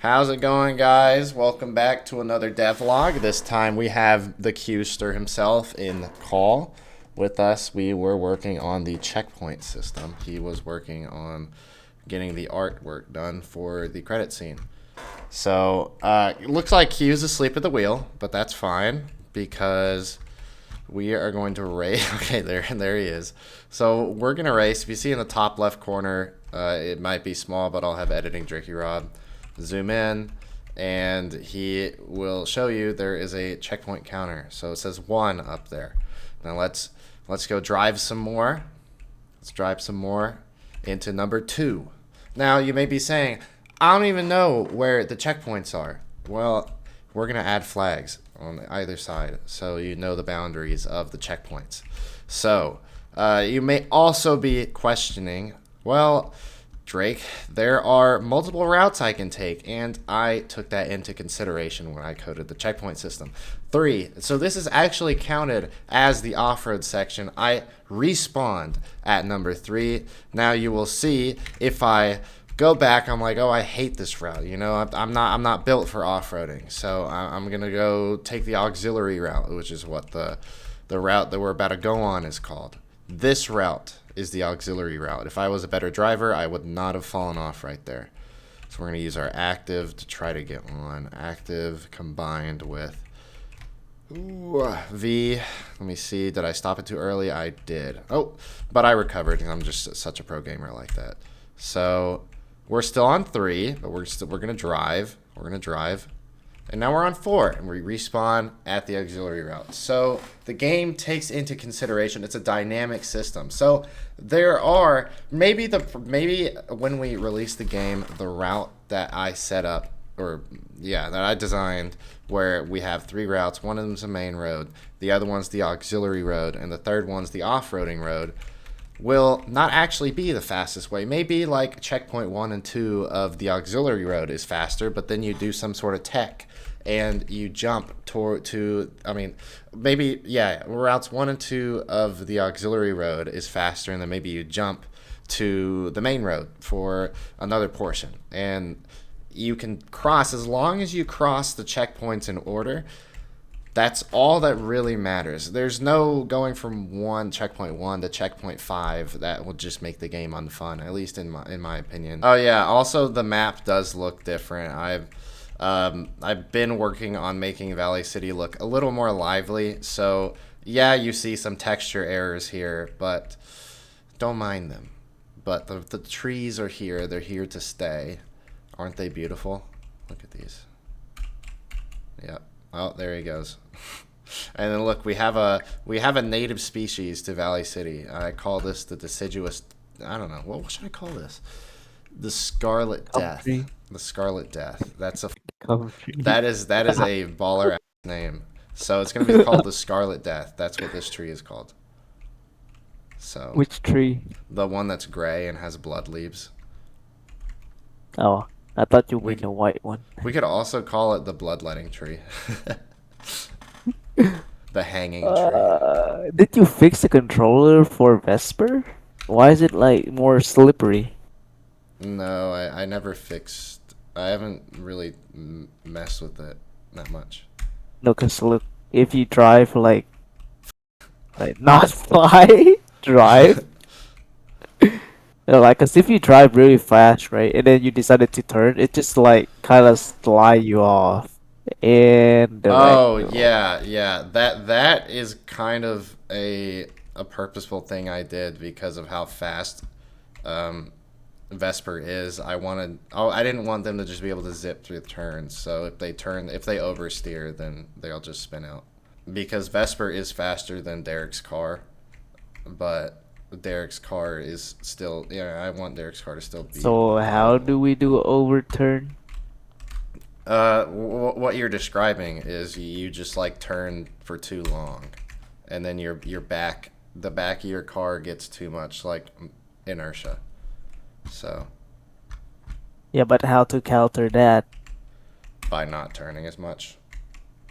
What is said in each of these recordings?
How's it going, guys? Welcome back to another devlog. This time we have the Qster himself in call with us. We were working on the checkpoint system. He was working on getting the artwork done for the credit scene. So it looks like Q's asleep at the wheel, but that's fine because we are going to race. Okay, there he is. So we're gonna race. If you see in the top left corner, it might be small, but I'll have editing Dricky Rob zoom in, and he will show you there is a checkpoint counter. So it says 1 up there. Now let's go drive some more. Let's drive some more into number 2. Now you may be saying, I don't even know where the checkpoints are. Well, we're gonna add flags on either side so you know the boundaries of the checkpoints. So you may also be questioning, well, Drake, there are multiple routes I can take, and I took that into consideration when I coded the checkpoint system. 3, so this is actually counted as the off-road section. I respawned at number 3. Now you will see if I go back, I'm like, oh, I hate this route. You know, I'm not built for off-roading, so I'm gonna go take the auxiliary route, which is what the route that we're about to go on is called. This route is the auxiliary route. If I was a better driver, I would not have fallen off right there. So we're going to use our active to try to get on. Active combined with V. Let me see. Did I stop it too early? I did. Oh, but I recovered. I'm just such a pro gamer like that. So we're still on 3, but we're going to drive. We're going to drive. And now we're on 4, and we respawn at the auxiliary route. So the game takes into consideration it's a dynamic system. So there are maybe when we release the game, the route that I set up, that I designed, where we have 3 routes. One of them's a main road, the other one's the auxiliary road, and the third one's the off-roading road, will not actually be the fastest way. Maybe like checkpoint 1 and 2 of the auxiliary road is faster, but then you do some sort of tech and you jump routes 1 and 2 of the auxiliary road is faster, and then maybe you jump to the main road for another portion. And you can cross, as long as you cross the checkpoints in order. That's all that really matters. There's no going from checkpoint 1 to checkpoint 5. That will just make the game unfun, at least in my opinion. Oh yeah, also the map does look different. I've been working on making Valley City look a little more lively. So yeah, you see some texture errors here, but don't mind them. But the trees are here. They're here to stay. Aren't they beautiful? Look at these. Yep. Oh, there he goes. And then look, we have a native species to Valley City. I call this the deciduous. I don't know. What should I call this? The Scarlet Death. The Scarlet Death. That is a baller ass name. So it's gonna be called the Scarlet Death. That's what this tree is called. So Which tree? the one that's gray and has blood leaves. Oh, I thought you We mean the white one. we could also call it the bloodletting tree. The hanging tree. Did you fix the controller for Vesper? Why is it like more slippery? No, I never fixed. I haven't really messed with it that much. No, cause look, if you drive like not fly, drive. Like, cause if you drive really fast, right, and then you decided to turn, it just like kind of slide you off in the right Oh road. yeah. That is kind of a purposeful thing I did because of how fast um, Vesper is. I didn't want them to just be able to zip through turns. So if they oversteer, then they'll just spin out. Because Vesper is faster than Derek's car, but Derek's car is still, I want Derek's car to still be So how reliable. do we do overturn? What you're describing is you just like turn for too long, and then the back of your car gets too much like inertia. So Yeah, but how to counter that? by not turning as much,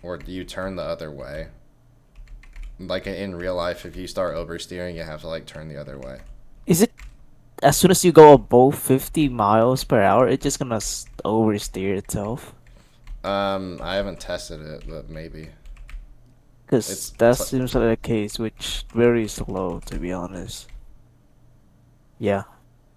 or do you turn the other way? Like in real life, if you start oversteering, you have to like turn the other way. Is it as soon as you go above 50 miles per hour, it's just gonna oversteer itself. I haven't tested it, but maybe Cause that it's like seems like the case, which very slow to be honest. Yeah,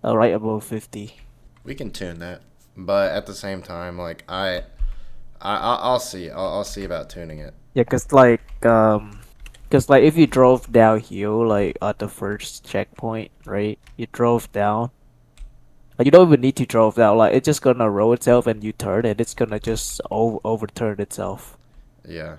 right above 50. we can tune that, but at the same time, like I'll see. I'll see about tuning it. Yeah, cause like if you drove downhill like at the first checkpoint, right? You drove down. Like, you don't even need to drove down. Like it's just gonna roll itself, and you turn, and it's gonna just overturn itself. Yeah.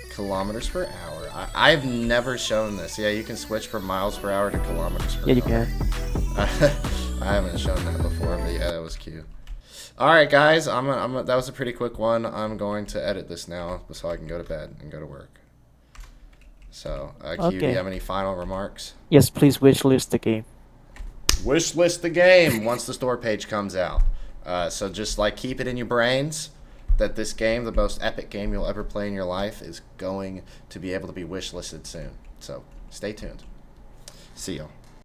Kilometers per hour. I've never shown this. Yeah, you can switch from miles per hour to kilometers per Yeah, you hour. can. I haven't shown that before, but yeah, that was cute. All right, guys, that was a pretty quick one. I'm going to edit this now so I can go to bed and go to work. So, Q, do you Okay. have any final remarks? Yes, please wishlist the game. Wish list the game once the store page comes out. So just like keep it in your brains that this game, the most epic game you'll ever play in your life, is going to be able to be wish listed soon. So stay tuned. See y'all.